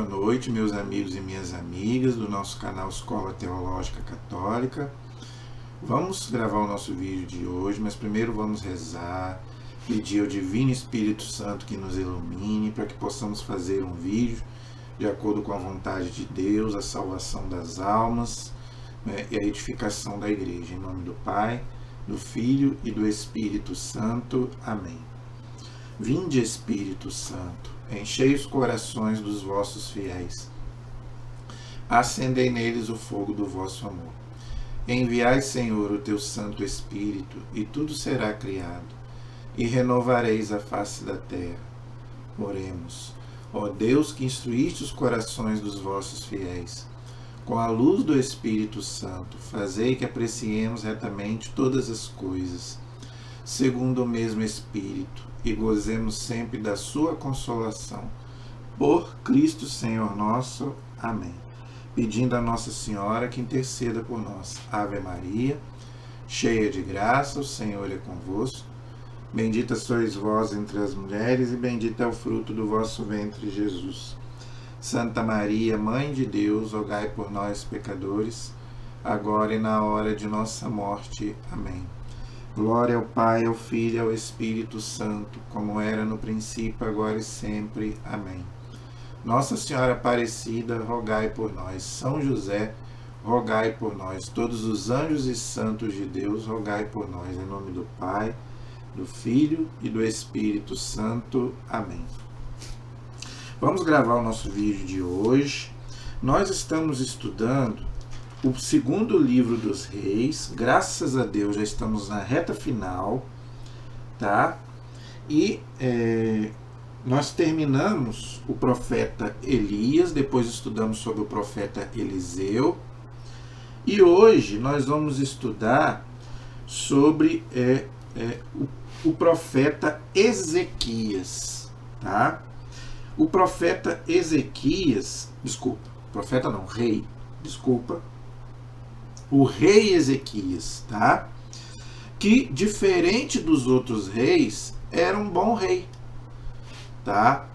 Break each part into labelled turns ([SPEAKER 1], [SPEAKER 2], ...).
[SPEAKER 1] noite, meus amigos e minhas amigas do nosso canal Escola Teológica Católica. Vamos gravar o nosso vídeo de hoje, mas primeiro vamos rezar, pedir ao Divino Espírito Santo que nos ilumine para que possamos fazer um vídeo de acordo com a vontade de Deus, a salvação das almas, né, e a edificação da Igreja. Em nome do Pai, do Filho e do Espírito Santo. Amém. Vinde, Espírito Santo, enchei os corações dos vossos fiéis, acendei neles o fogo do vosso amor. Enviai, Senhor, o teu Santo Espírito, e tudo será criado, e renovareis a face da terra. Oremos. Ó Deus, que instruíste os corações dos vossos fiéis, com a luz do Espírito Santo, fazei que apreciemos retamente todas as coisas, segundo o mesmo Espírito, e gozemos sempre da sua consolação. Por Cristo Senhor nosso. Amém. Pedindo a Nossa Senhora que interceda por nós. Ave Maria, cheia de graça, o Senhor é convosco. Bendita sois vós entre as mulheres, e bendito é o fruto do vosso ventre, Jesus. Santa Maria, Mãe de Deus, rogai por nós, pecadores, agora e na hora de nossa morte. Amém. Glória ao Pai, ao Filho e ao Espírito Santo, como era no princípio, agora e sempre. Amém. Nossa Senhora Aparecida, rogai por nós. São José, rogai por nós. Todos os anjos e santos de Deus, rogai por nós. Em nome do Pai, do Filho e do Espírito Santo. Amém. Vamos gravar o nosso vídeo de hoje. Nós estamos estudando o segundo livro dos Reis. Graças a Deus já estamos na reta final, tá? E nós terminamos o profeta Elias, depois estudamos sobre o profeta Eliseu, e hoje nós vamos estudar sobre o profeta Ezequias, tá? O profeta Ezequias, o rei Ezequias, tá? Que, diferente dos outros reis, era um bom rei, tá?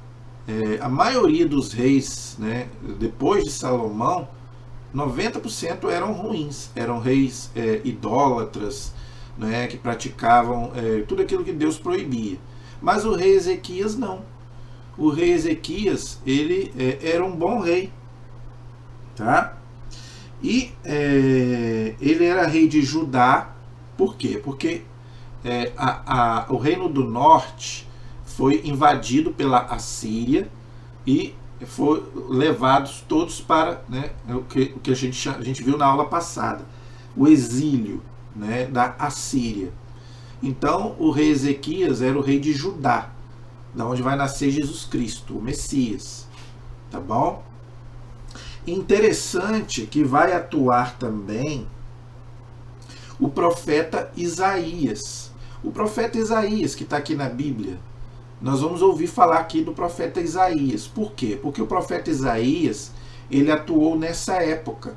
[SPEAKER 1] A maioria dos reis, né, depois de Salomão, 90% eram ruins, eram reis idólatras, né, que praticavam tudo aquilo que Deus proibia. Mas o rei Ezequias não. O rei Ezequias, ele era um bom rei, tá? E ele era rei de Judá. Por quê? Porque o reino do norte foi invadido pela Assíria e foram levados todos para, né, o que a gente viu na aula passada, o exílio, né, da Assíria. Então o rei Ezequias era o rei de Judá, da onde vai nascer Jesus Cristo, o Messias, tá bom? Interessante que vai atuar também o profeta Isaías. O profeta Isaías, que está aqui na Bíblia, nós vamos ouvir falar aqui do profeta Isaías. Por quê? Porque o profeta Isaías, ele atuou nessa época,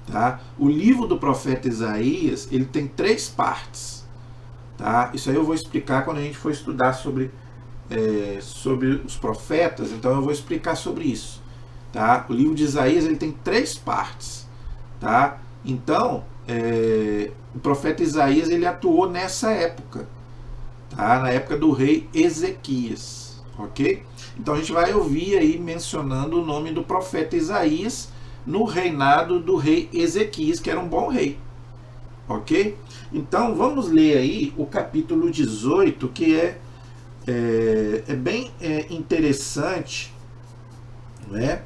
[SPEAKER 1] tá? O livro do profeta Isaías, ele tem 3 partes, tá? Isso aí eu vou explicar quando a gente for estudar sobre os profetas, então eu vou explicar sobre isso, tá? O livro de Isaías, ele tem 3 partes, tá? Então, o profeta Isaías, ele atuou nessa época, tá? Na época do rei Ezequias, ok? Então a gente vai ouvir aí mencionando o nome do profeta Isaías no reinado do rei Ezequias, que era um bom rei, ok? Então vamos ler aí o capítulo 18, que é bem interessante, né?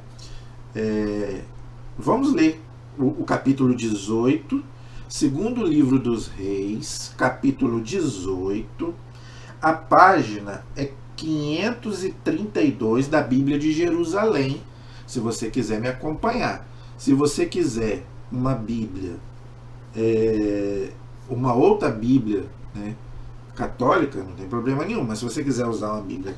[SPEAKER 1] Vamos ler o capítulo 18, segundo livro dos Reis, capítulo 18, a página é 532 da Bíblia de Jerusalém, se você quiser me acompanhar. Se você quiser uma Bíblia, uma outra Bíblia, né, católica, não tem problema nenhum, mas se você quiser usar uma Bíblia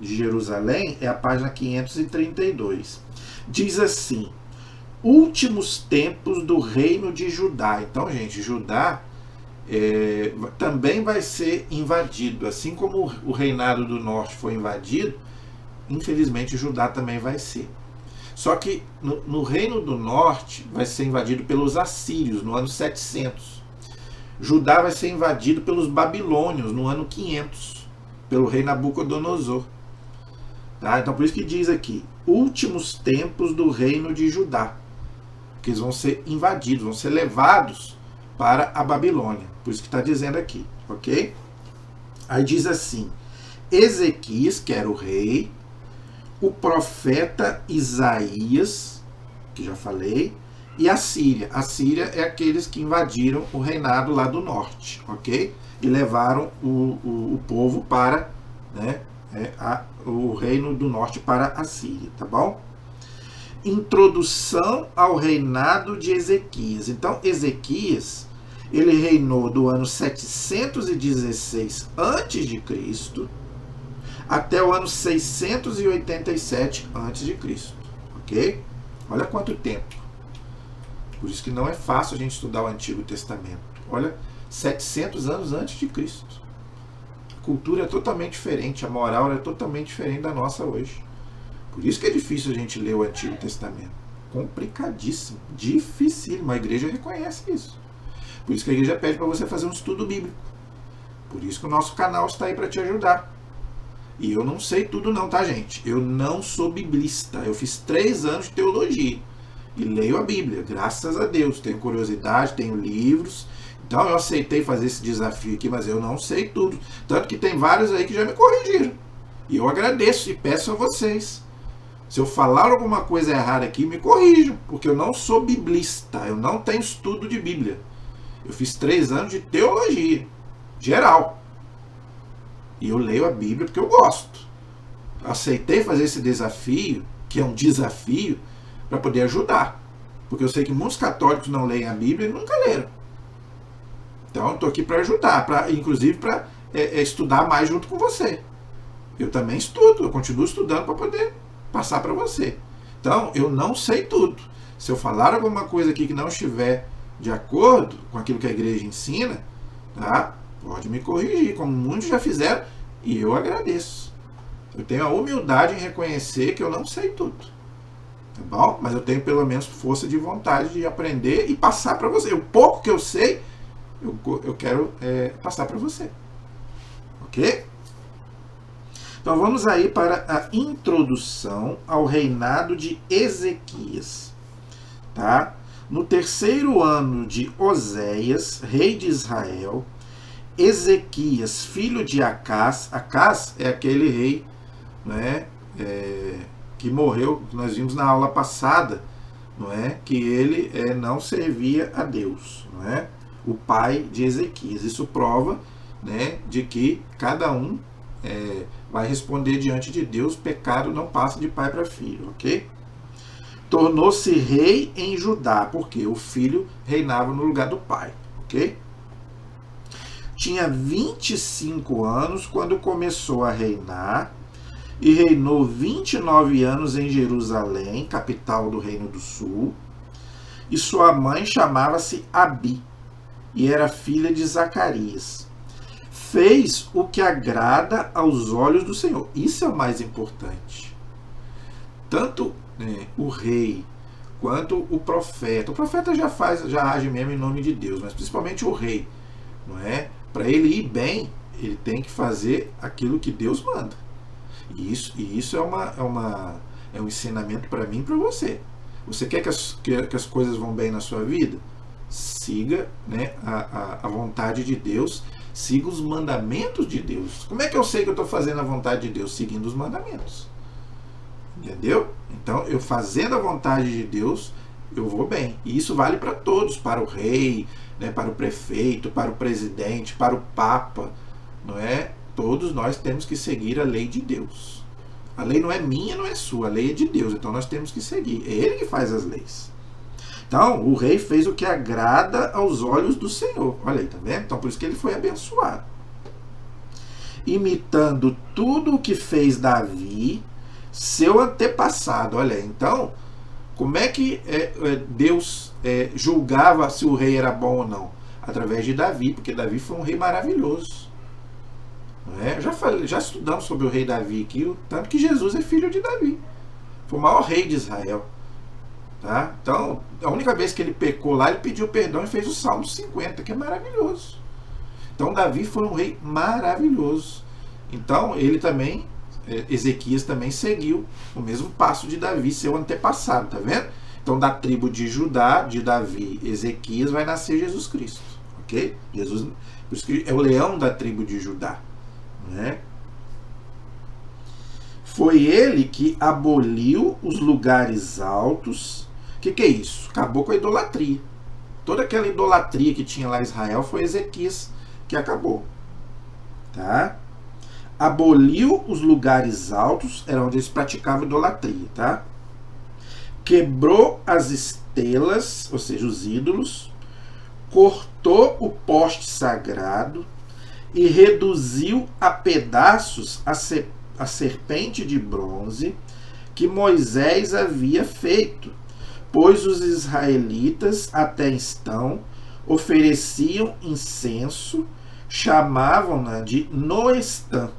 [SPEAKER 1] de Jerusalém, é a página 532. Diz assim: últimos tempos do reino de Judá. Então, gente, Judá também vai ser invadido, assim como o reinado do norte foi invadido, infelizmente Judá também vai ser. Só que no Reino do Norte vai ser invadido pelos assírios no ano 700. Judá vai ser invadido pelos babilônios no ano 500, pelo rei Nabucodonosor. Tá? Então por isso que diz aqui, últimos tempos do reino de Judá. Que eles vão ser invadidos, vão ser levados para a Babilônia. Por isso que está dizendo aqui, ok? Aí diz assim, Ezequias, que era o rei, o profeta Isaías, que já falei, e a Síria. A Síria é aqueles que invadiram o reinado lá do norte, ok? E levaram o povo para, né, o reino do norte para a Síria, tá bom? Introdução ao reinado de Ezequias. Então, Ezequias, ele reinou do ano 716 a.C. até o ano 687 a.C., ok? Olha quanto tempo. Por isso que não é fácil a gente estudar o Antigo Testamento. Olha, 700 anos antes de Cristo. A cultura é totalmente diferente, a moral é totalmente diferente da nossa hoje. Por isso que é difícil a gente ler o Antigo Testamento. Complicadíssimo, dificílimo. A igreja reconhece isso. Por isso que a igreja pede para você fazer um estudo bíblico. Por isso que o nosso canal está aí para te ajudar. E eu não sei tudo não, tá, gente? Eu não sou biblista. Eu fiz 3 anos de teologia. E leio a Bíblia, graças a Deus. Tenho curiosidade, tenho livros. Então eu aceitei fazer esse desafio aqui, mas eu não sei tudo. Tanto que tem vários aí que já me corrigiram. E eu agradeço e peço a vocês. Se eu falar alguma coisa errada aqui, me corrijam, porque eu não sou biblista, eu não tenho estudo de Bíblia. Eu fiz 3 anos de teologia, geral. E eu leio a Bíblia porque eu gosto. Eu aceitei fazer esse desafio, que é um desafio, para poder ajudar. Porque eu sei que muitos católicos não leem a Bíblia e nunca leram. Então eu estou aqui para ajudar, inclusive para estudar mais junto com você. Eu também estudo, eu continuo estudando para poder passar para você. Então, eu não sei tudo. Se eu falar alguma coisa aqui que não estiver de acordo com aquilo que a igreja ensina, tá? Pode me corrigir, como muitos já fizeram, e eu agradeço. Eu tenho a humildade em reconhecer que eu não sei tudo. Tá bom? Mas eu tenho pelo menos força de vontade de aprender e passar para você. O pouco que eu sei, eu quero passar para você. Ok? Então vamos aí para a introdução ao reinado de Ezequias. Tá? No 3º ano de Oséias, rei de Israel, Ezequias, filho de Acás, Acás é aquele rei, né, que morreu, que nós vimos na aula passada, não é, que ele não servia a Deus, não é, o pai de Ezequias. Isso prova, né, de que cada um vai responder diante de Deus, pecado não passa de pai para filho, ok? Tornou-se rei em Judá, porque o filho reinava no lugar do pai, ok? Tinha 25 anos quando começou a reinar e reinou 29 anos em Jerusalém, capital do Reino do Sul, e sua mãe chamava-se Abi e era filha de Zacarias. Fez o que agrada aos olhos do Senhor. Isso é o mais importante. Tanto o rei quanto o profeta. O profeta já age mesmo em nome de Deus, mas principalmente o rei, não é? Para ele ir bem, ele tem que fazer aquilo que Deus manda. E isso é um ensinamento para mim e para você. Você quer que as coisas vão bem na sua vida? Siga, né, a vontade de Deus. Siga os mandamentos de Deus. Como é que eu sei que eu estou fazendo a vontade de Deus? Seguindo os mandamentos. Entendeu? Então, eu fazendo a vontade de Deus, eu vou bem. E isso vale para todos, para o rei, né, para o prefeito, para o presidente, para o papa. Não é? Todos nós temos que seguir a lei de Deus. A lei não é minha, não é sua. A lei é de Deus. Então, nós temos que seguir. É Ele que faz as leis. Então, o rei fez o que agrada aos olhos do Senhor. Olha aí, tá vendo? Então, por isso que ele foi abençoado. Imitando tudo o que fez Davi, seu antepassado. Olha aí, então, como é que Deus julgava se o rei era bom ou não? Através de Davi, porque Davi foi um rei maravilhoso. Não é? Já estudamos sobre o rei Davi aqui, o tanto que Jesus é filho de Davi. Foi o maior rei de Israel. Tá? Então, a única vez que ele pecou lá, ele pediu perdão e fez o Salmo 50, que é maravilhoso. Então, Davi foi um rei maravilhoso. Então, ele também, Ezequias também seguiu o mesmo passo de Davi, seu antepassado, tá vendo? Então, da tribo de Judá, de Davi, Ezequias, vai nascer Jesus Cristo, ok? Jesus, por isso que é o leão da tribo de Judá, né? Foi ele que aboliu os lugares altos. O que é isso? Acabou com a idolatria. Toda aquela idolatria que tinha lá em Israel foi Ezequias que acabou. Tá? Aboliu os lugares altos, era onde eles praticavam idolatria. Tá? Quebrou as estelas, ou seja, os ídolos. Cortou o poste sagrado e reduziu a pedaços a serpente de bronze que Moisés havia feito, pois os israelitas até então ofereciam incenso, chamavam-na de Noestã.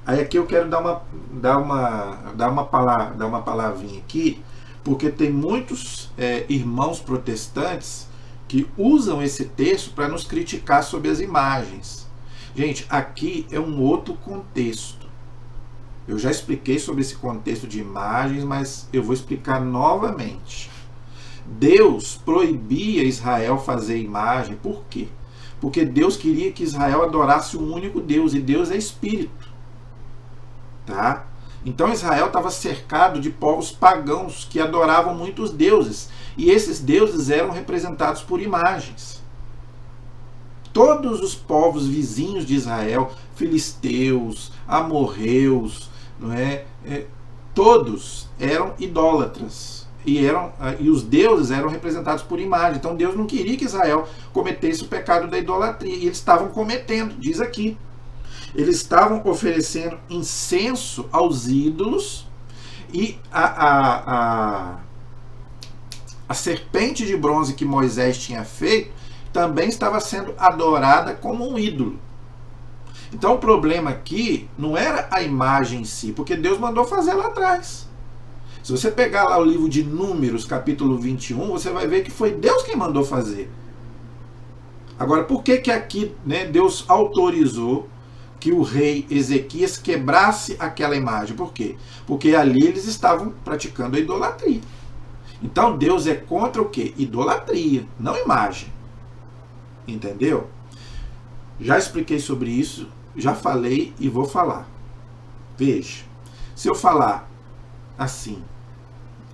[SPEAKER 1] Aí aqui eu quero dar uma palavrinha aqui, porque tem muitos irmãos protestantes que usam esse texto para nos criticar sobre as imagens. Gente, aqui é um outro contexto. Eu já expliquei sobre esse contexto de imagens, mas eu vou explicar novamente. Deus proibia Israel fazer imagem. Por quê? Porque Deus queria que Israel adorasse um único Deus, e Deus é espírito. Tá? Então Israel estava cercado de povos pagãos que adoravam muitos deuses, e esses deuses eram representados por imagens. Todos os povos vizinhos de Israel, filisteus, amorreus, não é? Todos eram idólatras. E os deuses eram representados por imagem. Então Deus não queria que Israel cometesse o pecado da idolatria. E eles estavam cometendo, diz aqui. Eles estavam oferecendo incenso aos ídolos, e a serpente de bronze que Moisés tinha feito também estava sendo adorada como um ídolo. Então o problema aqui não era a imagem em si, porque Deus mandou fazer lá atrás. Se você pegar lá o livro de Números, capítulo 21, você vai ver que foi Deus quem mandou fazer. Agora, por que aqui, né, Deus autorizou que o rei Ezequias quebrasse aquela imagem? Por quê? Porque ali eles estavam praticando a idolatria. Então Deus é contra o quê? Idolatria, não imagem. Entendeu? Já expliquei sobre isso, já falei e vou falar. Veja, se eu falar assim,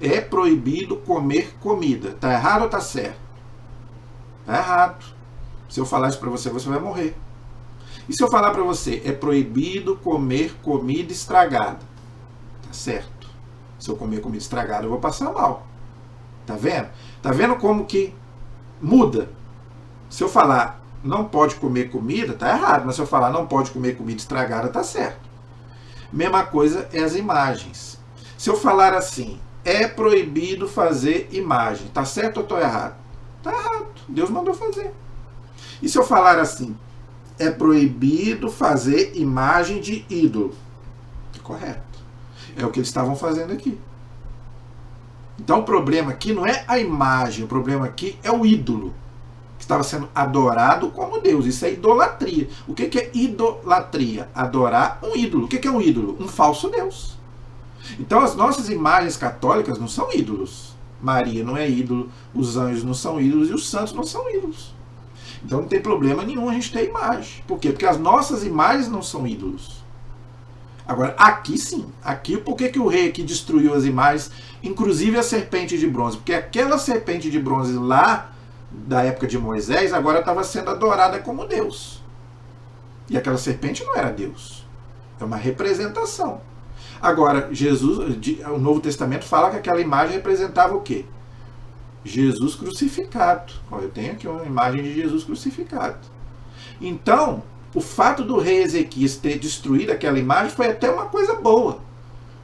[SPEAKER 1] é proibido comer comida, tá errado ou tá certo? Tá errado. Se eu falar isso para você, você vai morrer. E se eu falar para você, é proibido comer comida estragada? Tá certo. Se eu comer comida estragada, eu vou passar mal. Tá vendo? Tá vendo como que muda? Se eu falar não pode comer comida, tá errado. Mas se eu falar não pode comer comida estragada, tá certo. Mesma coisa é as imagens. Se eu falar assim, é proibido fazer imagem, tá certo ou tô errado? Tá errado. Deus mandou fazer. E se eu falar assim, é proibido fazer imagem de ídolo? Correto. É o que eles estavam fazendo aqui. Então o problema aqui não é a imagem, o problema aqui é o ídolo, que estava sendo adorado como Deus. Isso é idolatria. O que é idolatria? Adorar um ídolo. O que é um ídolo? Um falso Deus. Então as nossas imagens católicas não são ídolos. Maria não é ídolo, os anjos não são ídolos e os santos não são ídolos. Então não tem problema nenhum a gente ter imagem. Por quê? Porque as nossas imagens não são ídolos. Agora, aqui sim. Aqui, por que o rei aqui destruiu as imagens, inclusive a serpente de bronze? Porque aquela serpente de bronze lá, da época de Moisés, agora estava sendo adorada como Deus. E aquela serpente não era Deus. É uma representação. Agora, o Novo Testamento fala que aquela imagem representava o quê? Jesus crucificado. Eu tenho aqui uma imagem de Jesus crucificado. Então, o fato do rei Ezequias ter destruído aquela imagem foi até uma coisa boa.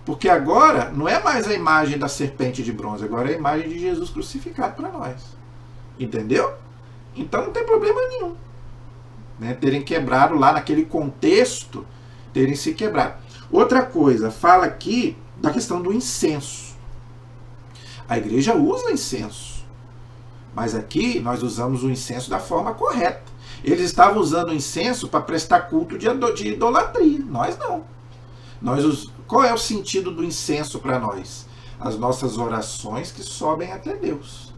[SPEAKER 1] Porque agora não é mais a imagem da serpente de bronze, agora é a imagem de Jesus crucificado para nós. Entendeu? Então não tem problema nenhum. né? Terem quebrado lá naquele contexto, terem se quebrado. Outra coisa, fala aqui da questão do incenso. A igreja usa incenso, mas aqui nós usamos o incenso da forma correta. Eles estavam usando o incenso para prestar culto de idolatria, nós não. Qual é o sentido do incenso para nós? As nossas orações que sobem até Deus.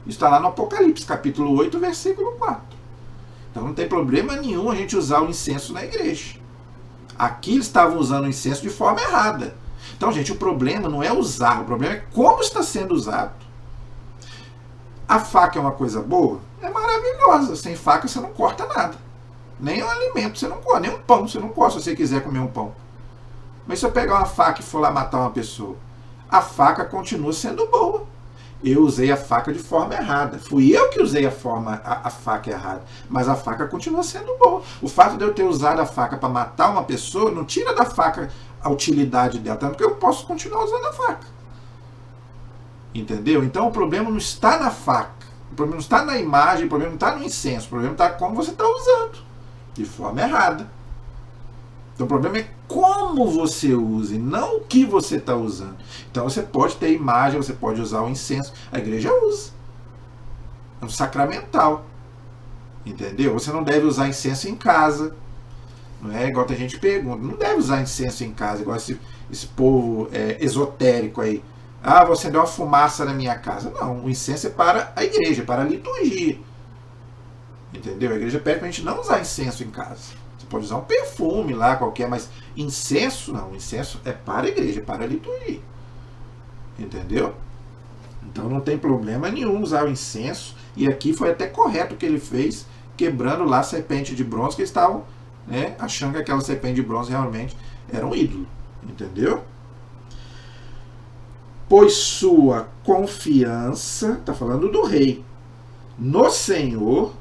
[SPEAKER 1] Isso está lá no Apocalipse, capítulo 8, versículo 4. Então não tem problema nenhum a gente usar o incenso na igreja. Aqui eles estavam usando o incenso de forma errada. Então, gente, o problema não é usar, o problema é como está sendo usado. A faca é uma coisa boa? É maravilhosa. Sem faca você não corta nada. Nem um alimento você não corta, nem um pão você não corta se você quiser comer um pão. Mas se eu pegar uma faca e for lá matar uma pessoa, a faca continua sendo boa. Eu usei a faca de forma errada. Fui eu que usei a faca errada. Mas a faca continua sendo boa. O fato de eu ter usado a faca para matar uma pessoa não tira da faca a utilidade dela, tanto que eu posso continuar usando a faca. Entendeu? Então o problema não está na faca. O problema não está na imagem, o problema não está no incenso. O problema está como você está usando. De forma errada. Então o problema é como você usa e não o que você está usando. Então você pode ter imagem, você pode usar o incenso. A igreja usa. É um sacramental. Entendeu? Você não deve usar incenso em casa. Não é igual a gente pergunta. Não deve usar incenso em casa, igual esse povo esotérico aí. Ah, você deu uma fumaça na minha casa. Não, o incenso é para a igreja, para a liturgia. Entendeu? A igreja pede para a gente não usar incenso em casa. Você pode usar um perfume lá qualquer, mas incenso não. O incenso é para a igreja, é para a liturgia. Entendeu? Então não tem problema nenhum usar o incenso. E aqui foi até correto o que ele fez, quebrando lá a serpente de bronze, que eles estavam, né, achando que aquela serpente de bronze realmente era um ídolo. Entendeu? Pois sua confiança, está falando do rei, no Senhor,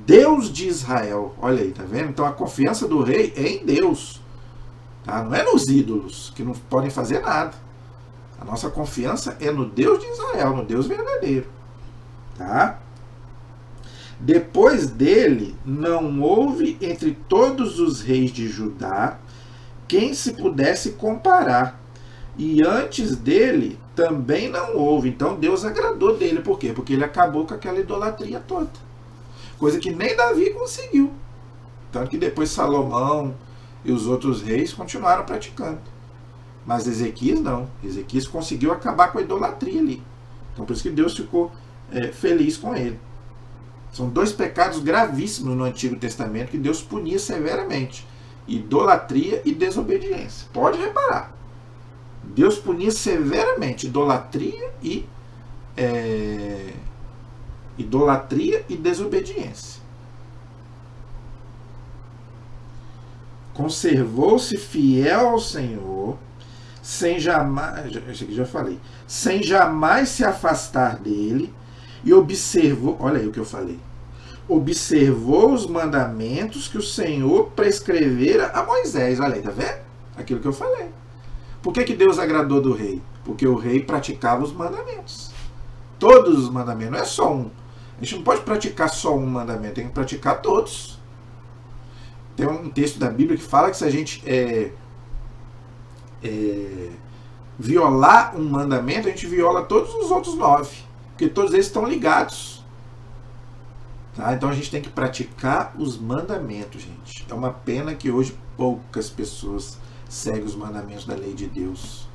[SPEAKER 1] Deus de Israel. Olha aí, tá vendo? Então a confiança do rei é em Deus. Tá? Não é nos ídolos, que não podem fazer nada. A nossa confiança é no Deus de Israel, no Deus verdadeiro. Tá? Depois dele, não houve entre todos os reis de Judá quem se pudesse comparar. E antes dele também não houve. Então Deus agradou dele. Por quê? Porque ele acabou com aquela idolatria toda. Coisa que nem Davi conseguiu. Tanto que depois Salomão e os outros reis continuaram praticando. Mas Ezequias não. Ezequias conseguiu acabar com a idolatria ali. Então por isso que Deus ficou feliz com ele. São dois pecados gravíssimos no Antigo Testamento que Deus punia severamente. Idolatria e desobediência. Pode reparar. Deus punia severamente idolatria e desobediência. Conservou-se fiel ao Senhor, sem jamais, isso aqui já falei, sem jamais se afastar dele, e observou, olha aí o que eu falei, observou os mandamentos que o Senhor prescrevera a Moisés. Olha aí, tá vendo? Aquilo que eu falei. Por que Deus agradou do rei? Porque o rei praticava os mandamentos. Todos os mandamentos, não é só um. A gente não pode praticar só um mandamento, tem que praticar todos. Tem um texto da Bíblia que fala que se a gente violar um mandamento, a gente viola todos os outros 9. Porque todos eles estão ligados. Tá? Então a gente tem que praticar os mandamentos, gente. É uma pena que hoje poucas pessoas seguem os mandamentos da lei de Deus.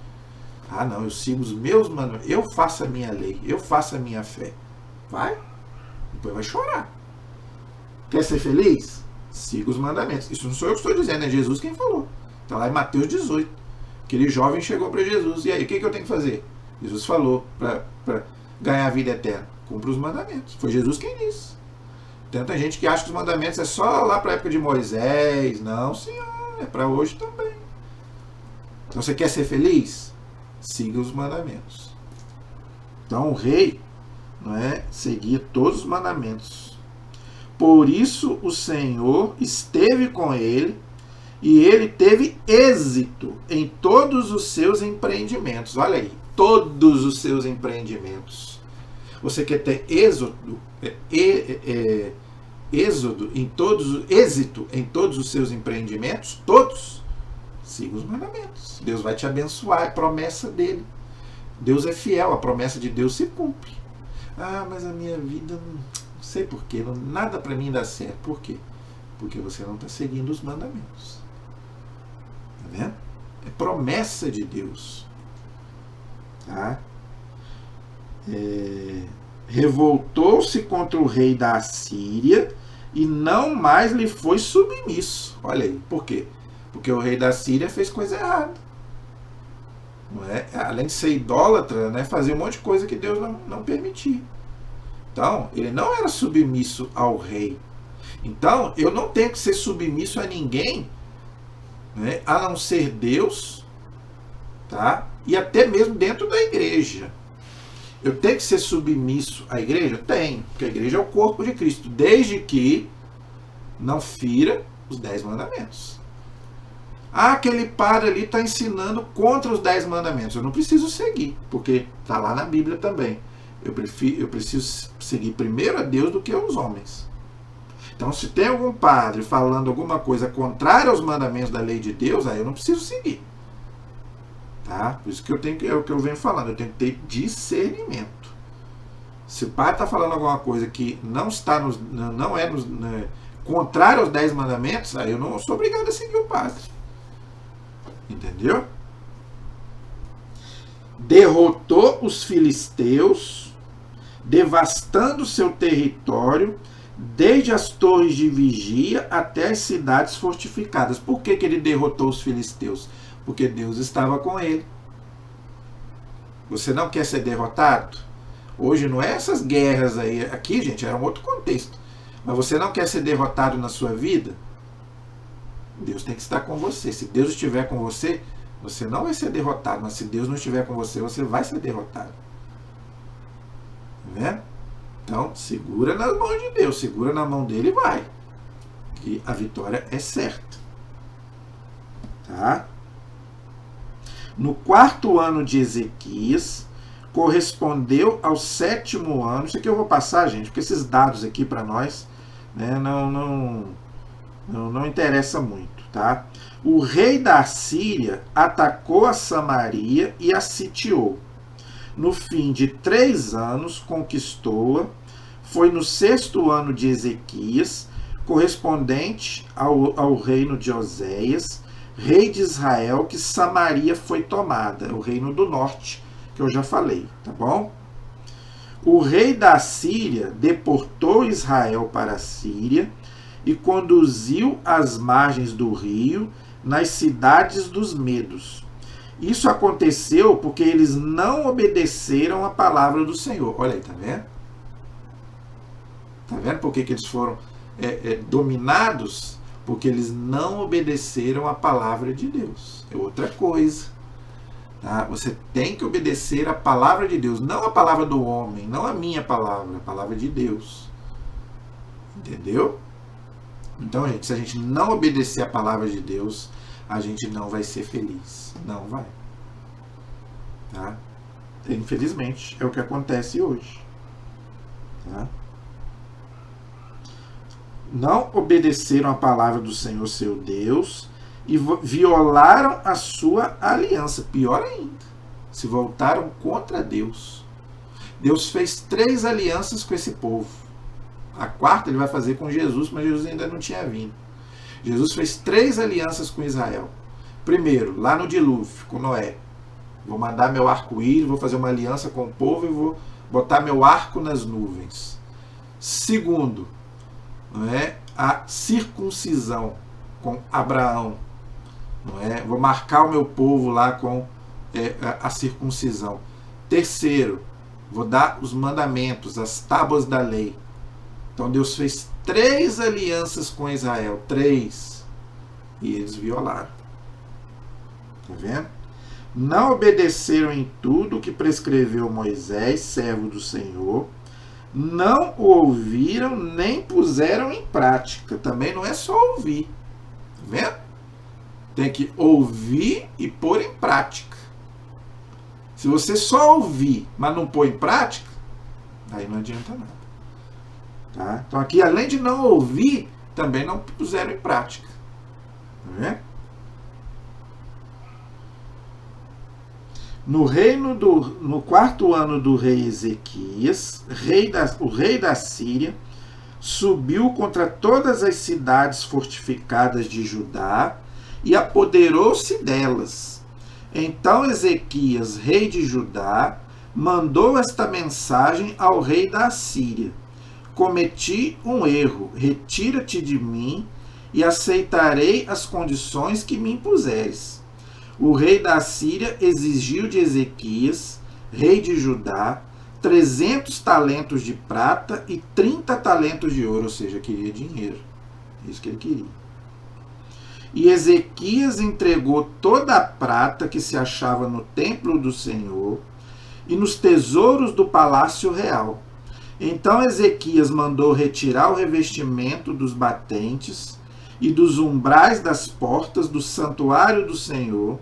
[SPEAKER 1] Ah, não, eu sigo os meus mandamentos. Eu faço a minha lei, eu faço a minha fé. Vai, depois vai chorar. Quer ser feliz? Siga os mandamentos. Isso não sou eu que estou dizendo, é Jesus quem falou. Está lá em Mateus 18. Aquele jovem chegou para Jesus. E aí, o que eu tenho que fazer? Jesus falou para ganhar a vida eterna. Cumpra os mandamentos. Foi Jesus quem disse. Tanta gente que acha que os mandamentos é só lá para a época de Moisés. Não, senhor. É para hoje também. Então você quer ser feliz? Siga os mandamentos. Então o rei, não é, seguia todos os mandamentos. Por isso o Senhor esteve com ele e ele teve êxito em todos os seus empreendimentos. Olha aí, todos os seus empreendimentos. Você quer ter êxito êxito em todos os seus empreendimentos, todos, siga os mandamentos. Deus vai te abençoar, é promessa dele. Deus é fiel, a promessa de Deus se cumpre. Ah, mas a minha vida, não sei porquê, nada para mim dá certo. Por quê? Porque você não está seguindo os mandamentos. Tá vendo? É promessa de Deus. Tá? Revoltou-se contra o rei da Assíria e não mais lhe foi submisso. Olha aí, por quê? Porque o rei da Síria fez coisa errada. Não é? Além de ser idólatra, né, fazia um monte de coisa que Deus não permitia. Então, ele não era submisso ao rei. Então, eu não tenho que ser submisso a ninguém, né, a não ser Deus, tá? E até mesmo dentro da igreja. Eu tenho que ser submisso à igreja? Tenho, porque a igreja é o corpo de Cristo, desde que não fira os 10 mandamentos. Ah, aquele padre ali está ensinando contra os 10 mandamentos. Eu não preciso seguir, porque está lá na Bíblia também. Eu preciso seguir primeiro a Deus do que aos homens. Então, se tem algum padre falando alguma coisa contrária aos mandamentos da lei de Deus, aí eu não preciso seguir. Tá? Por isso que é o que eu venho falando, eu tenho que ter discernimento. Se o padre está falando alguma coisa que não está contrário aos 10 mandamentos, aí eu não sou obrigado a seguir o padre. Entendeu? Derrotou os filisteus, devastando seu território, desde as torres de vigia até as cidades fortificadas. Por que ele derrotou os filisteus? Porque Deus estava com ele. Você não quer ser derrotado? Hoje não é essas guerras aí. Aqui, gente, era um outro contexto. Mas você não quer ser derrotado na sua vida? Deus tem que estar com você. Se Deus estiver com você, você não vai ser derrotado. Mas se Deus não estiver com você, você vai ser derrotado. Tá vendo? Então, segura nas mãos de Deus. Segura na mão dele e vai. Que a vitória é certa. Tá? No 4º ano de Ezequias, correspondeu ao 7º ano. Isso aqui eu vou passar, gente, porque esses dados aqui para nós, né, não interessa muito, tá? O rei da Assíria atacou a Samaria e a sitiou. No fim de 3 anos, conquistou-a. Foi no 6º ano de Ezequias, correspondente ao reino de Oséias, rei de Israel, que Samaria foi tomada, o reino do norte, que eu já falei, tá bom? O rei da Assíria deportou Israel para a Síria e conduziu às margens do rio, nas cidades dos medos. Isso aconteceu porque eles não obedeceram a palavra do Senhor. Olha aí, tá vendo? Tá vendo por que eles foram dominados? Porque eles não obedeceram a palavra de Deus. É outra coisa. Tá? Você tem que obedecer a palavra de Deus, não a palavra do homem, não a minha palavra, a palavra de Deus. Entendeu? Então, gente, se a gente não obedecer a palavra de Deus, a gente não vai ser feliz. Não vai. Tá? Infelizmente, é o que acontece hoje. Tá? Não obedeceram a palavra do Senhor seu Deus e violaram a sua aliança. Pior ainda, se voltaram contra Deus. Deus fez 3 alianças com esse povo. A 4ª ele vai fazer com Jesus, mas Jesus ainda não tinha vindo. Jesus fez 3 alianças com Israel. Primeiro, lá no dilúvio, com Noé. Vou mandar meu arco-íris, vou fazer uma aliança com o povo e vou botar meu arco nas nuvens. Segundo, não é, a circuncisão com Abraão. Não é? Vou marcar o meu povo lá com a circuncisão. Terceiro, vou dar os mandamentos, as tábuas da lei. Então Deus fez 3 alianças com Israel. 3. E eles violaram. Está vendo? Não obedeceram em tudo o que prescreveu Moisés, servo do Senhor. Não o ouviram, nem puseram em prática. Também não é só ouvir. Está vendo? Tem que ouvir e pôr em prática. Se você só ouvir, mas não pôr em prática, aí não adianta nada. Tá? Então aqui, além de não ouvir, também não puseram em prática. Né? No quarto ano do rei Ezequias, o rei da Síria, subiu contra todas as cidades fortificadas de Judá e apoderou-se delas. Então Ezequias, rei de Judá, mandou esta mensagem ao rei da Síria: cometi um erro, retira-te de mim e aceitarei as condições que me impuseres. O rei da Síria exigiu de Ezequias, rei de Judá, 300 talentos de prata e 30 talentos de ouro, ou seja, queria dinheiro. Isso que ele queria. E Ezequias entregou toda a prata que se achava no templo do Senhor e nos tesouros do palácio real. Então Ezequias mandou retirar o revestimento dos batentes e dos umbrais das portas do santuário do Senhor,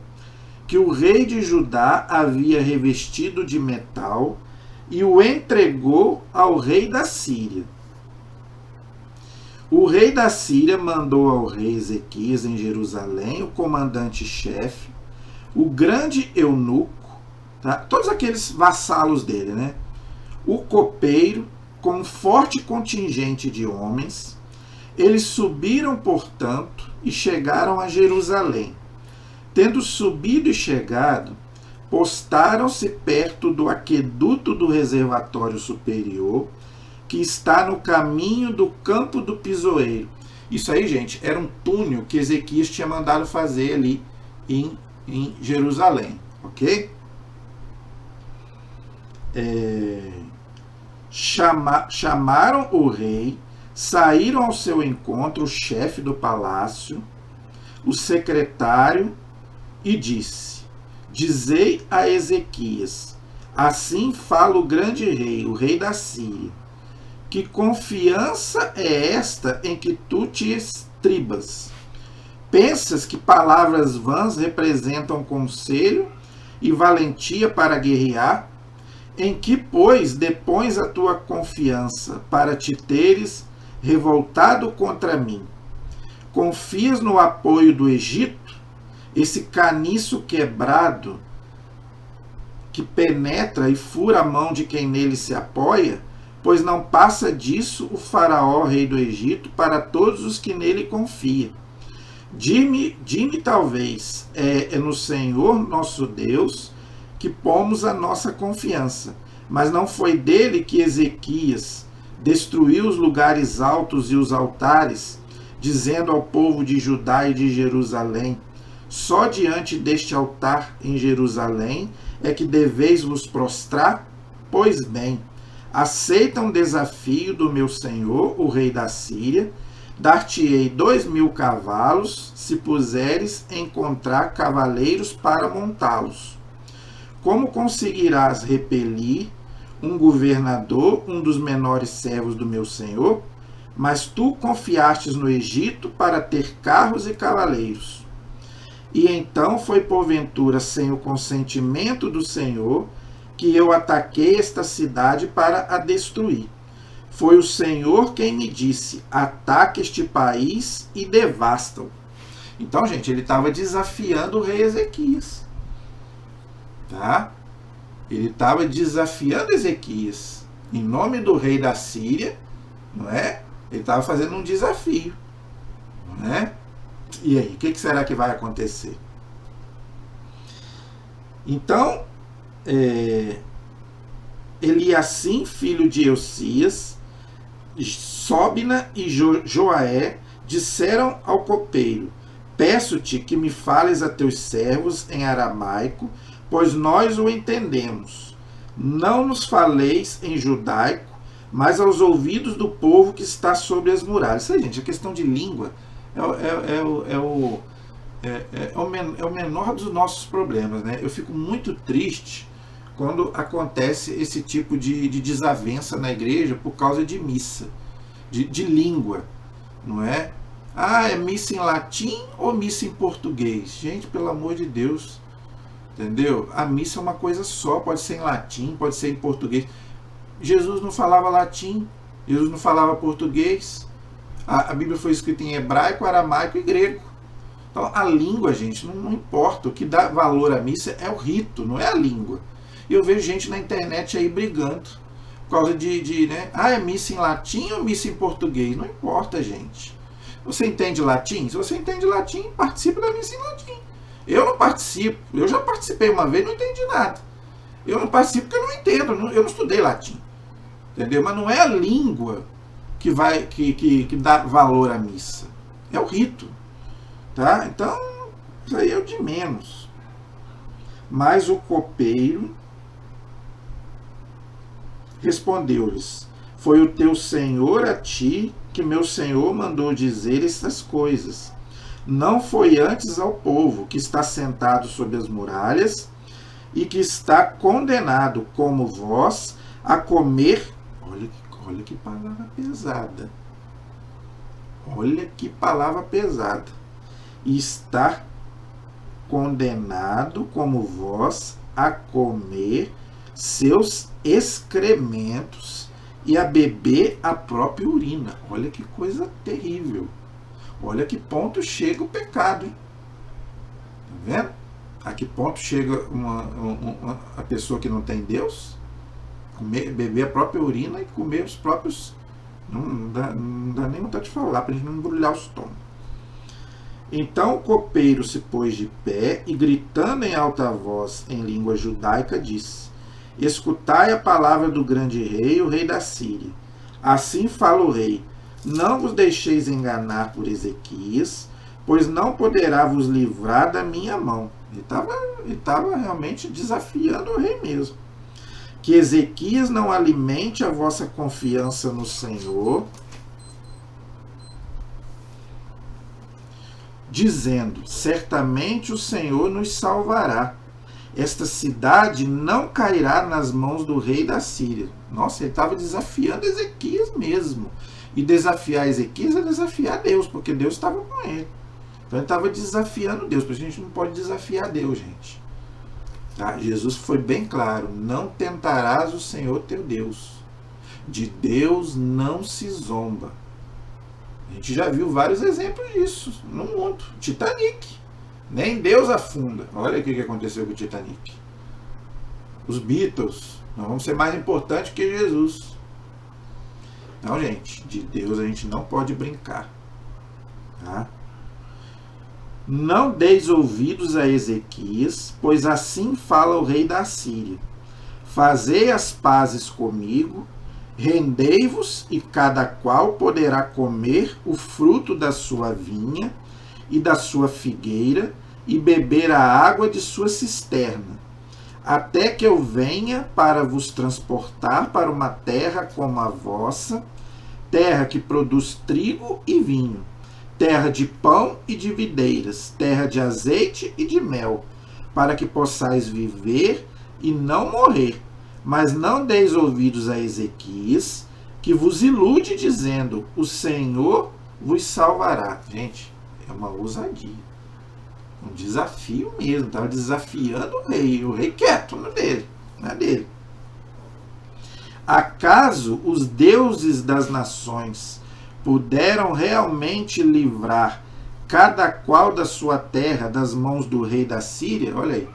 [SPEAKER 1] que o rei de Judá havia revestido de metal, e o entregou ao rei da Síria. O rei da Síria mandou ao rei Ezequias em Jerusalém o comandante-chefe, o grande eunuco, tá? Todos aqueles vassalos dele, né? O copeiro, com um forte contingente de homens. Eles subiram, portanto, e chegaram a Jerusalém. Tendo subido e chegado, postaram-se perto do aqueduto do reservatório superior, que está no caminho do campo do pisoeiro. Isso aí, gente, era um túnel que Ezequias tinha mandado fazer ali em Jerusalém, ok? Chamaram o rei, saíram ao seu encontro o chefe do palácio, o secretário, e disse: dizei a Ezequias, assim fala o grande rei, o rei da Síria, que confiança é esta em que tu te estribas? Pensas que palavras vãs representam conselho e valentia para guerrear? Em que, pois, depões a tua confiança para te teres revoltado contra mim? Confias no apoio do Egito, esse caniço quebrado que penetra e fura a mão de quem nele se apoia? Pois não passa disso o faraó, rei do Egito, para todos os que nele confiam. Dime talvez, é no Senhor nosso Deus que pomos a nossa confiança. Mas não foi dele que Ezequias destruiu os lugares altos e os altares, dizendo ao povo de Judá e de Jerusalém: só diante deste altar em Jerusalém é que deveis vos prostrar? Pois bem, aceita um desafio do meu senhor, o rei da Síria. Dar-te-ei 2.000 cavalos, se puseres encontrar cavaleiros para montá-los. Como conseguirás repelir um governador, um dos menores servos do meu senhor? Mas tu confiastes no Egito para ter carros e cavaleiros. E então foi porventura sem o consentimento do Senhor que eu ataquei esta cidade para a destruir. Foi o Senhor quem me disse: ataque este país e devasta-o. Então, gente, ele estava desafiando o rei Ezequias. Tá? Ele estava desafiando Ezequias em nome do rei da Síria, não é? Ele estava fazendo um desafio, não é? E aí, o que será que vai acontecer? Então, Eliacim, filho de Eucias, Sobna e Joaé disseram ao copeiro: peço-te que me fales a teus servos em aramaico, pois nós o entendemos. Não nos faleis em judaico, mas aos ouvidos do povo que está sobre as muralhas. Isso aí, gente, a questão de língua é o menor dos nossos problemas, né? Eu fico muito triste quando acontece esse tipo de desavença na igreja por causa de missa, de língua, não é? Ah, é missa em latim ou missa em português? Gente, pelo amor de Deus, entendeu? A missa é uma coisa só, pode ser em latim, pode ser em português. Jesus não falava latim, Jesus não falava português. A Bíblia foi escrita em hebraico, aramaico e grego. Então a língua, gente, não importa. O que dá valor à missa é o rito, não é a língua. E eu vejo gente na internet aí brigando por causa né? É missa em latim ou missa em português? Não importa, gente. Você entende latim? Se você entende latim, participe da missa em latim. Eu não participo. Eu já participei uma vez e não entendi nada. Eu não participo porque eu não entendo. Eu não estudei latim. Entendeu? Mas não é a língua que dá valor à missa. É o rito. Tá? Então, isso aí é o de menos. Mas o copeiro respondeu-lhes: foi o teu senhor a ti que meu senhor mandou dizer estas coisas. Não foi antes ao povo que está sentado sobre as muralhas e que está condenado como vós a comer. Olha que palavra pesada. Olha que palavra pesada. E está condenado como vós a comer seus excrementos e a beber a própria urina. Olha que coisa terrível. Olha que ponto chega o pecado, hein? Tá vendo? A que ponto chega a pessoa que não tem Deus? Beber a própria urina e comer os próprios. Não dá nem vontade de falar, para a gente não embrulhar o estômago. Então o copeiro se pôs de pé e, gritando em alta voz em língua judaica, disse: escutai a palavra do grande rei, o rei da Síria. Assim fala o rei: não vos deixeis enganar por Ezequias, pois não poderá vos livrar da minha mão. Ele estava realmente desafiando o rei mesmo. Que Ezequias não alimente a vossa confiança no Senhor, dizendo: certamente o Senhor nos salvará. Esta cidade não cairá nas mãos do rei da Síria. Nossa, ele estava desafiando Ezequias mesmo. E desafiar Ezequias é desafiar Deus, porque Deus estava com ele. Então ele estava desafiando Deus, porque a gente não pode desafiar Deus, gente. Tá? Jesus foi bem claro: não tentarás o Senhor teu Deus. De Deus não se zomba. A gente já viu vários exemplos disso no mundo. Titanic. Nem Deus afunda. Olha o que aconteceu com o Titanic. Os Beatles. Nós vamos ser mais importantes que Jesus. Então, gente, de Deus a gente não pode brincar. Tá? Não deis ouvidos a Ezequias, pois assim fala o rei da Síria: fazei as pazes comigo, rendei-vos, e cada qual poderá comer o fruto da sua vinha e da sua figueira, e beber a água de sua cisterna, até que eu venha para vos transportar para uma terra como a vossa, terra que produz trigo e vinho, terra de pão e de videiras, terra de azeite e de mel, para que possais viver e não morrer. Mas não deis ouvidos a Ezequias, que vos ilude dizendo: o Senhor vos salvará. Gente, é uma ousadia. Um desafio mesmo. Estava desafiando o rei quieto, não é dele. Acaso os deuses das nações puderam realmente livrar cada qual da sua terra das mãos do rei da Síria? Olha aí.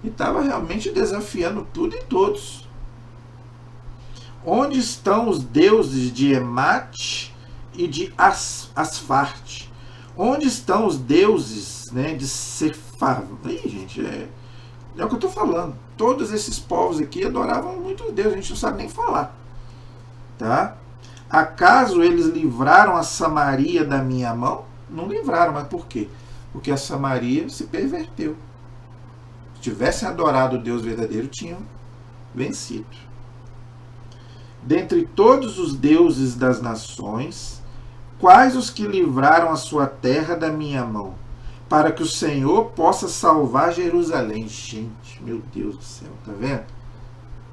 [SPEAKER 1] E estava realmente desafiando tudo e todos. Onde estão os deuses de Emate e de Asfarte? Onde estão os deuses, né, de Sefar? Aí, gente, é o que eu estou falando. Todos esses povos aqui adoravam muito Deus, a gente não sabe nem falar. Tá? Acaso eles livraram a Samaria da minha mão? Não livraram, mas por quê? Porque a Samaria se perverteu. Se tivessem adorado o Deus verdadeiro, tinham vencido. Dentre todos os deuses das nações, quais os que livraram a sua terra da minha mão, para que o Senhor possa salvar Jerusalém? Gente, meu Deus do céu, tá vendo?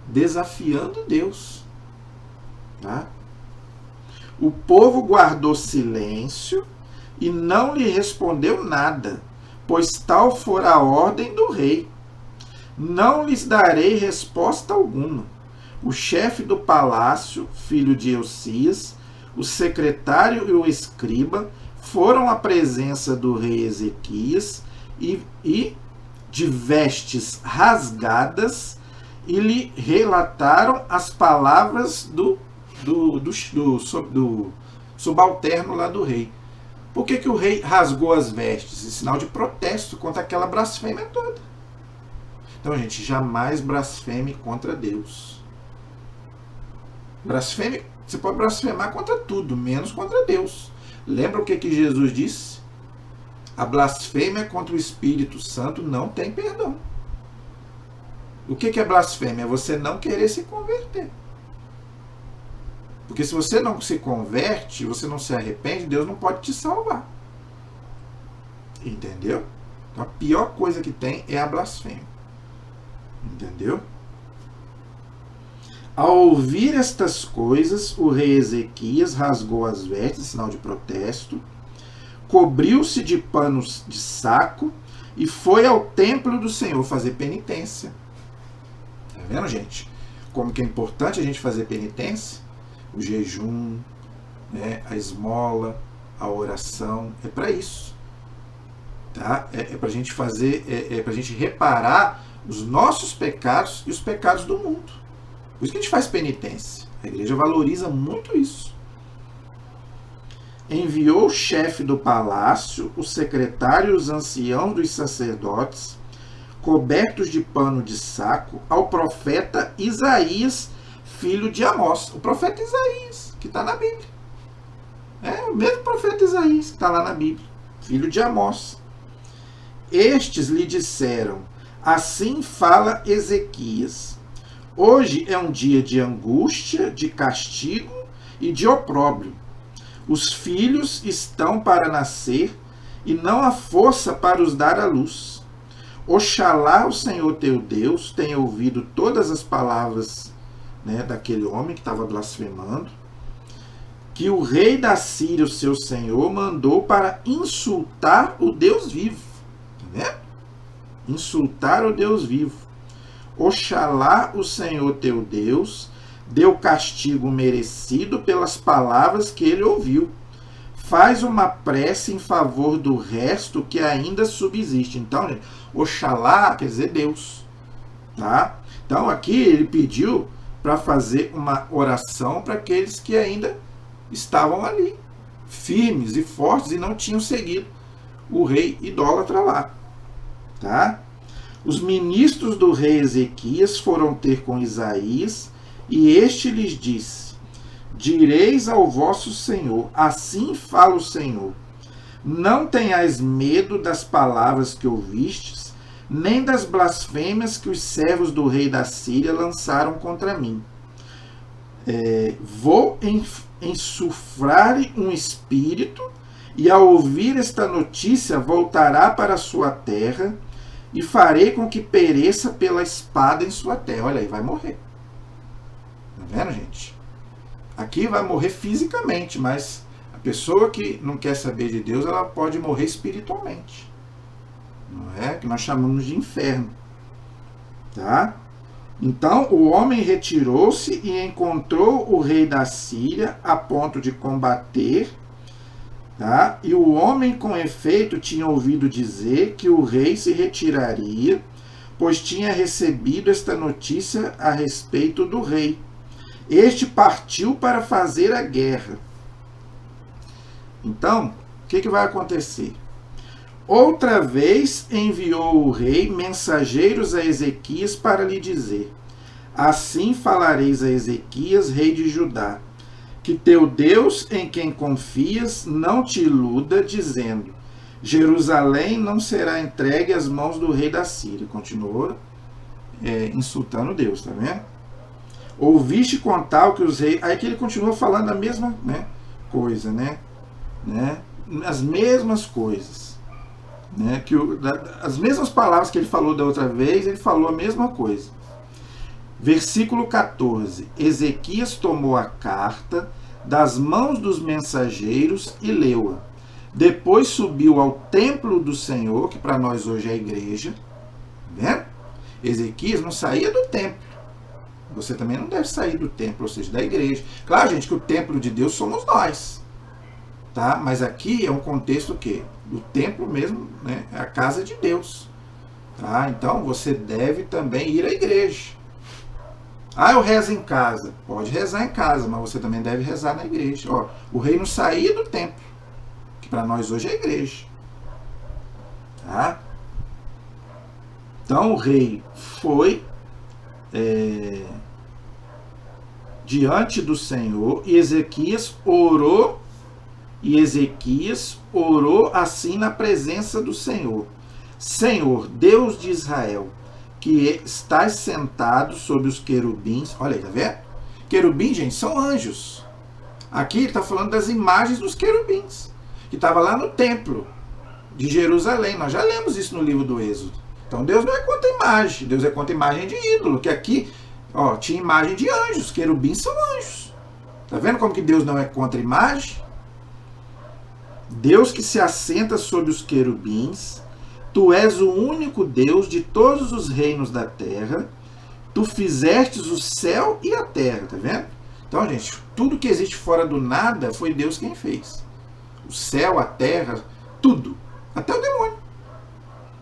[SPEAKER 1] Desafiando Deus. Tá? O povo guardou silêncio e não lhe respondeu nada, pois tal fora a ordem do rei. Não lhes darei resposta alguma. o chefe do palácio, filho de Eusías, o secretário e o escriba foram à presença do rei Ezequias e de vestes rasgadas, e lhe relataram as palavras do subalterno lá do rei. Por que o rei rasgou as vestes? Em sinal de protesto contra aquela blasfêmia toda. Então, gente, jamais blasfeme contra Deus. Blasfeme, você pode blasfemar contra tudo, menos contra Deus. Lembra o que Jesus disse? A blasfêmia contra o Espírito Santo não tem perdão. O que é blasfêmia? É você não querer se converter. Porque se você não se converte, você não se arrepende, Deus não pode te salvar. Entendeu? Então, a pior coisa que tem é a blasfêmia. Entendeu? Ao ouvir estas coisas, o rei Ezequias rasgou as vestes, sinal de protesto, cobriu-se de panos de saco e foi ao templo do Senhor fazer penitência. Tá vendo, gente? Como que é importante a gente fazer penitência? O jejum, né? A esmola, a oração, é para isso. Tá? É para a gente fazer, é para a gente reparar os nossos pecados e os pecados do mundo. Por isso que a gente faz penitência. A igreja valoriza muito isso. Enviou o chefe do palácio, o secretário e os anciãos dos sacerdotes, cobertos de pano de saco, ao profeta Isaías, filho de Amós. O profeta Isaías, que está na Bíblia. É o mesmo profeta Isaías que está lá na Bíblia, filho de Amós. Estes lhe disseram: assim fala Ezequias. Hoje é um dia de angústia, de castigo e de opróbrio. Os filhos estão para nascer e não há força para os dar à luz. Oxalá o Senhor teu Deus tenha ouvido todas as palavras, né, daquele homem que estava blasfemando, que o rei da Síria, o seu senhor, mandou para insultar o Deus vivo. Né? Insultar o Deus vivo. Oxalá o Senhor teu Deus deu castigo merecido pelas palavras que ele ouviu. Faz uma prece em favor do resto que ainda subsiste. Então, Oxalá quer dizer Deus. Tá? Então, aqui ele pediu para fazer uma oração para aqueles que ainda estavam ali, firmes e fortes, e não tinham seguido o rei idólatra lá. Tá? Os ministros do rei Ezequias foram ter com Isaías, e este lhes disse: direis ao vosso senhor, assim fala o Senhor, não tenhais medo das palavras que ouvistes, nem das blasfêmias que os servos do rei da Síria lançaram contra mim. Vou insuflar um espírito, e ao ouvir esta notícia voltará para a sua terra, e farei com que pereça pela espada em sua terra. Olha aí, vai morrer. Tá vendo, gente? Aqui vai morrer fisicamente, mas a pessoa que não quer saber de Deus, ela pode morrer espiritualmente. Não é? Que nós chamamos de inferno. Tá? Então o homem retirou-se e encontrou o rei da Síria a ponto de combater. Tá? E o homem, com efeito, tinha ouvido dizer que o rei se retiraria, pois tinha recebido esta notícia a respeito do rei. Este partiu para fazer a guerra. Então, o que vai acontecer? Outra vez enviou o rei mensageiros a Ezequias para lhe dizer: assim falareis a Ezequias, rei de Judá, que teu Deus, em quem confias, não te iluda, dizendo: Jerusalém não será entregue às mãos do rei da Síria. Continuou insultando Deus, tá vendo? Ouviste contar o que os reis... Aí que ele continua falando a mesma, né, coisa, né? As mesmas coisas. Né? As mesmas palavras que ele falou da outra vez, ele falou a mesma coisa. Versículo 14. Ezequias tomou a carta das mãos dos mensageiros e leu-a. Depois subiu ao templo do Senhor, que para nós hoje é a igreja. Né? Ezequias não saía do templo. Você também não deve sair do templo, ou seja, da igreja. Claro, gente, que o templo de Deus somos nós. Tá? Mas aqui é um contexto o quê? Do templo mesmo, né? É a casa de Deus. Tá? Então você deve também ir à igreja. Ah, eu rezo em casa. Pode rezar em casa, mas você também deve rezar na igreja. Ó, o rei não saía do templo, que para nós hoje é a igreja. Tá? Então o rei foi diante do Senhor e Ezequias orou assim na presença do Senhor. Senhor, Deus de Israel, que estás sentado sobre os querubins. Olha aí, tá vendo? Querubins, gente, são anjos. Aqui ele está falando das imagens dos querubins, que estava lá no templo de Jerusalém. Nós já lemos isso no livro do Êxodo. Então Deus não é contra imagem, Deus é contra imagem de ídolo, que aqui tinha imagem de anjos, querubins são anjos. Tá vendo como que Deus não é contra imagem? Deus que se assenta sobre os querubins, tu és o único Deus de todos os reinos da terra, tu fizestes o céu e a terra, tá vendo? Então, gente, tudo que existe fora do nada foi Deus quem fez. O céu, a terra, tudo, até o demônio.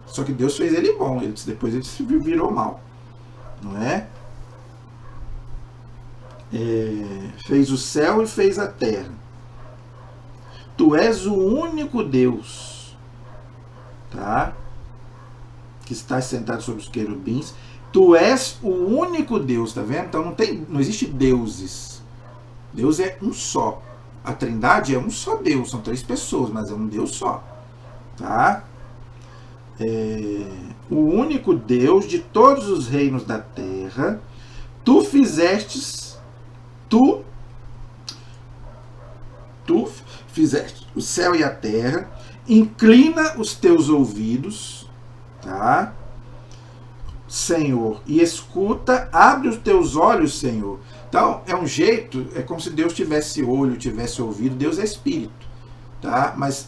[SPEAKER 1] Só que Deus fez ele bom, depois ele se virou mal, não é? Fez o céu e fez a terra. Tu és o único Deus, tá? Que está sentado sobre os querubins. Tu és o único Deus, tá vendo? Então não existe deuses. Deus é um só. A Trindade é um só Deus, são 3 pessoas, mas é um Deus só, tá? O único Deus de todos os reinos da terra, tu fizeste o céu e a terra, inclina os teus ouvidos, tá? Senhor, e escuta, abre os teus olhos, Senhor. Então, é um jeito, é como se Deus tivesse olho, tivesse ouvido. Deus é espírito, tá? Mas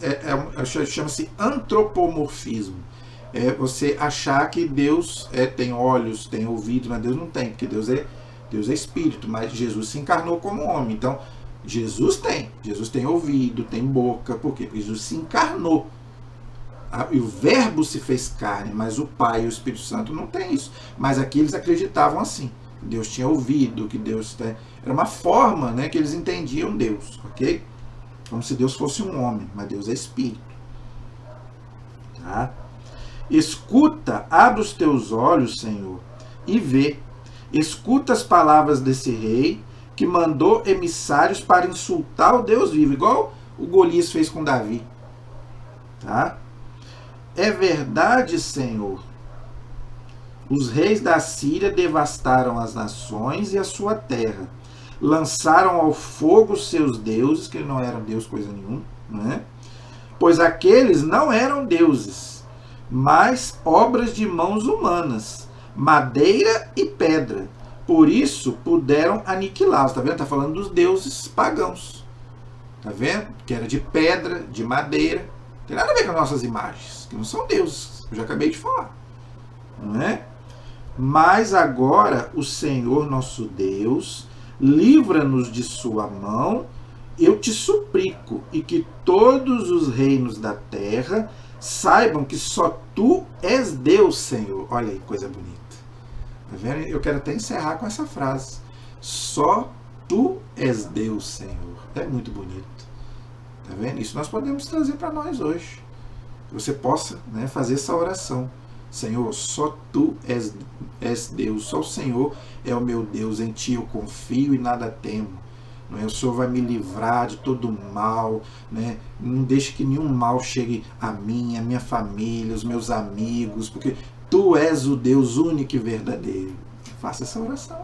[SPEAKER 1] chama-se antropomorfismo. É você achar que Deus tem olhos, tem ouvido, mas Deus não tem, porque Deus é espírito, mas Jesus se encarnou como homem. Então, Jesus tem ouvido, tem boca. Por quê? Porque Jesus se encarnou. E o verbo se fez carne, mas o Pai e o Espírito Santo não tem isso. Mas aqui eles acreditavam assim. Deus tinha ouvido, que Deus era uma forma, né, que eles entendiam Deus, ok? Como se Deus fosse um homem, mas Deus é espírito. Tá? Escuta, abre os teus olhos, Senhor, e vê. Escuta as palavras desse rei que mandou emissários para insultar o Deus vivo, igual o Golias fez com Davi. Tá? É verdade, Senhor. Os reis da Síria devastaram as nações e a sua terra. Lançaram ao fogo os seus deuses, que não eram Deus coisa nenhuma, né? Pois aqueles não eram deuses, mas obras de mãos humanas, madeira e pedra. Por isso puderam aniquilá-los. Tá vendo? Está falando dos deuses pagãos. Tá vendo? Que era de pedra, de madeira. Não tem nada a ver com as nossas imagens, que não são deuses. Eu já acabei de falar. Não é? Mas agora o Senhor nosso Deus livra-nos de sua mão, eu te suplico, e que todos os reinos da terra saibam que só tu és Deus, Senhor. Olha aí, coisa bonita. Tá vendo? Eu quero até encerrar com essa frase. Só tu és Deus, Senhor. É muito bonito. Tá vendo? Isso nós podemos trazer para nós hoje. Que você possa, né, fazer essa oração. Senhor, só tu és Deus, só o Senhor é o meu Deus, em ti eu confio e nada temo. Não é? O Senhor vai me livrar de todo mal, né? Não deixe que nenhum mal chegue a mim, a minha família, os meus amigos, porque tu és o Deus único e verdadeiro. Faça essa oração.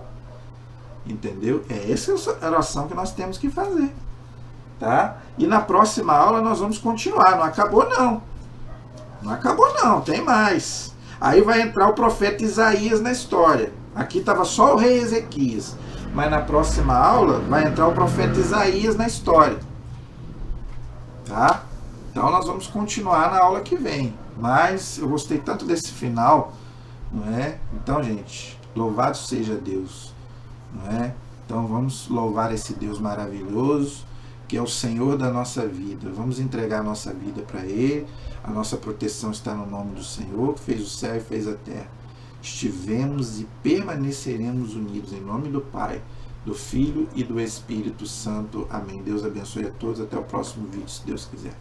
[SPEAKER 1] Entendeu? É essa a oração que nós temos que fazer. Tá? E na próxima aula nós vamos continuar. Não acabou não. Não acabou não, tem mais. Aí vai entrar o profeta Isaías na história. Aqui estava só o rei Ezequias. Mas na próxima aula vai entrar o profeta Isaías na história. Tá? Então nós vamos continuar na aula que vem. Mas eu gostei tanto desse final, não é? Então, gente, louvado seja Deus. não é? Então vamos louvar esse Deus maravilhoso, que é o Senhor da nossa vida. Vamos entregar a nossa vida para Ele. A nossa proteção está no nome do Senhor, que fez o céu e fez a terra. Estivemos e permaneceremos unidos em nome do Pai, do Filho e do Espírito Santo. Amém. Deus abençoe a todos. Até o próximo vídeo, se Deus quiser.